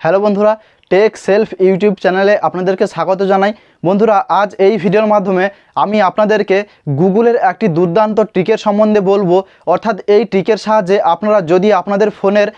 Hello বন্ধুরা, take self YouTube চ্যানেলে আপনাদেরকে স্বাগত জানাই। বন্ধুরা, আজ এই ভিডিওর মাধ্যমে আমি আপনাদেরকে গুগলের একটি দুর্দান্ত ট্রিকের সম্বন্ধে বলবো। অর্থাৎ এই ট্রিকের সাহায্যে আপনারা যদি আপনাদের ফোনের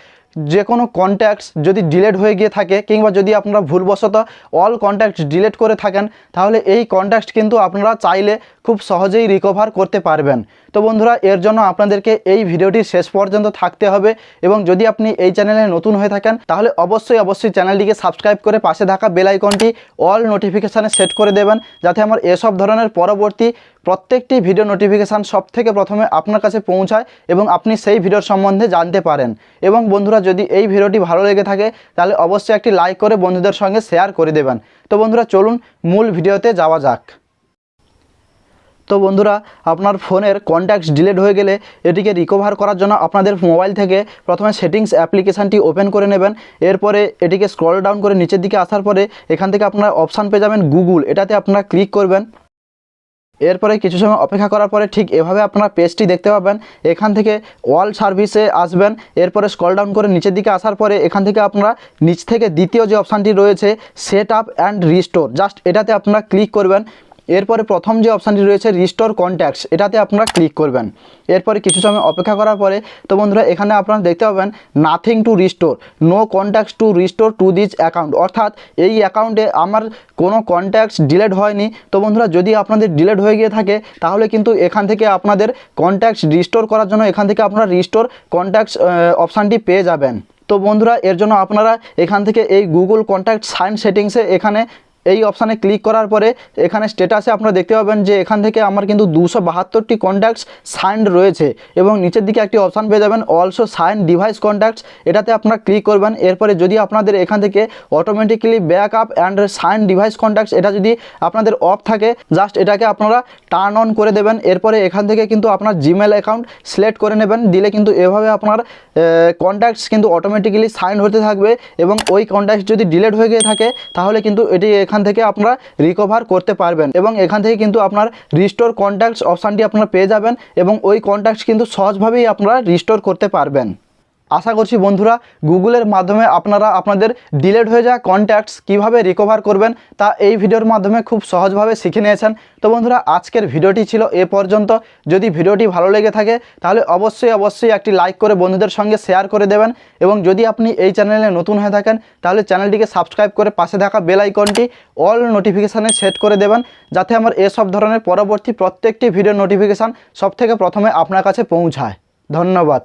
যে কোনো কন্ট্যাক্টস যদি ডিলিট হয়ে গিয়ে থাকে কিংবা যদি আপনারা ভুলবশত অল কন্ট্যাক্টস ডিলিট করে থাকেন, তাহলে এই কন্ট্যাক্টস কিন্তু আপনারা চাইলে খুব সহজেই রিকভার করতে পারবেন। তো বন্ধুরা, এর জন্য আপনাদেরকে এই ভিডিওটি শেষ পর্যন্ত থাকতে হবে এবং যদি আপনি এই চ্যানেলে নতুন হয়ে থাকেন তাহলে অবশ্যই চ্যানেলটিকে সাবস্ক্রাইব করে পাশে থাকা বেল আইকনটি অল নোটিফিকেশানে সেট করে দেবেন, যাতে আমার এসব ধরনের পরবর্তী প্রত্যেকটি ভিডিও নোটিফিকেশান সবথেকে প্রথমে আপনার কাছে পৌঁছায় এবং আপনি সেই ভিডিওর সম্বন্ধে জানতে পারেন। এবং বন্ধুরা, যদি এই ভিডিওটি ভালো লেগে থাকে তাহলে অবশ্যই একটি লাইক করে বন্ধুদের সঙ্গে শেয়ার করে দেবেন। তো বন্ধুরা, চলুন মূল ভিডিওতে যাওয়া যাক। তো বন্ধুরা, আপনার ফোনের কন্ট্যাক্টস ডিলিট হয়ে গেলে এটিকে রিকভার করার জন্য আপনাদের মোবাইল থেকে প্রথমে সেটিংস অ্যাপ্লিকেশানটি ওপেন করে নেবেন। এরপরে এটিকে স্ক্রল ডাউন করে নিচের দিকে আসার পরে এখান থেকে আপনারা অপশান পেয়ে যাবেন গুগল, এটাতে আপনারা ক্লিক করবেন। এরপরে কিছু সময় অপেক্ষা করার পরে ঠিক এভাবে আপনারা পেজটি দেখতে পাবেন। এখান থেকে অল সার্ভিসে আসবেন, এরপরে স্ক্রল ডাউন করে নিচের দিকে আসার পরে এখান থেকে আপনারা নিচ থেকে দ্বিতীয় যে অপশানটি রয়েছে set up and restore, just এটাতে আপনারা ক্লিক করবেন। এরপরে প্রথম যে অপশানটি রয়েছে রিস্টোর কন্ট্যাক্টস, এটাতে আপনারা ক্লিক করবেন। এরপরে কিছু সময় অপেক্ষা করার পরে তো বন্ধুরা, এখানে আপনারা দেখতে পাবেন nothing to restore, no contacts to restore to this account, অর্থাৎ এই অ্যাকাউন্টে আমার কোনো কন্ট্যাক্টস ডিলিট হয়নি। তো বন্ধুরা, যদি আপনাদের ডিলিট হয়ে গিয়ে থাকে তাহলে কিন্তু এখান থেকে আপনাদের কন্ট্যাক্টস রিস্টোর করার জন্য এখান থেকে আপনারা রিস্টোর কন্ট্যাক্টস অপশানটি পেয়ে যাবেন। তো বন্ধুরা, এর জন্য আপনারা এখান থেকে এই গুগল কন্ট্যাক্ট সাইন সেটিংসে এখানে এই অপশানে ক্লিক করার পরে এখানে স্ট্যাটাসে আপনারা দেখতে পাবেন যে এখান থেকে আমার কিন্তু 272টি কন্ট্যাক্টস সাইন্ড রয়েছে এবং নিচের দিকে একটি অপশান পেয়ে যাবেন অলসো সাইন ডিভাইস কন্ট্যাক্টস, এটাতে আপনারা ক্লিক করবেন। এরপরে যদি আপনাদের এখান থেকে automatically back up and sync device contacts এটা যদি আপনাদের অফ থাকে, জাস্ট এটাকে আপনারা টার্ন অন করে দেবেন। এরপরে এখান থেকে কিন্তু আপনার জিমেল অ্যাকাউন্ট সিলেক্ট করে নেবেন, দিলে কিন্তু এভাবে আপনার কন্ট্যাক্টস কিন্তু অটোমেটিক্যালি সাইন হতে থাকবে এবং ওই কন্ট্যাক্টস যদি ডিলিট হয়ে গিয়ে থাকে তাহলে কিন্তু এটি এখান থেকে আপনারা রিকভার করতে পারবেন এবং এখান থেকে কিন্তু আপনার রিস্টোর কন্ট্যাক্টস অপশানটি আপনারা পেয়ে যাবেন এবং ওই কন্ট্যাক্টস কিন্তু সহজভাবেই আপনারা রিস্টোর করতে পারবেন। আশা করছি বন্ধুরা, গুগলের মাধ্যমে আপনারা আপনাদের ডিলিট হয়ে যাওয়া কন্ট্যাক্টস কীভাবে রিকভার করবেন তা এই ভিডিওর মাধ্যমে খুব সহজভাবে শিখে নিয়েছেন। তো বন্ধুরা, আজকের ভিডিওটি ছিল এ পর্যন্ত। যদি ভিডিওটি ভালো লেগে থাকে তাহলে অবশ্যই একটি লাইক করে বন্ধুদের সঙ্গে শেয়ার করে দেবেন এবং যদি আপনি এই চ্যানেলে নতুন হয়ে থাকেন তাহলে চ্যানেলটিকে সাবস্ক্রাইব করে পাশে থাকা বেল আইকনটি অল নোটিফিকেশানে সেট করে দেবেন, যাতে আমার এসব ধরনের পরবর্তী প্রত্যেকটি ভিডিও নোটিফিকেশান সবথেকে প্রথমে আপনার কাছে পৌঁছায়। ধন্যবাদ।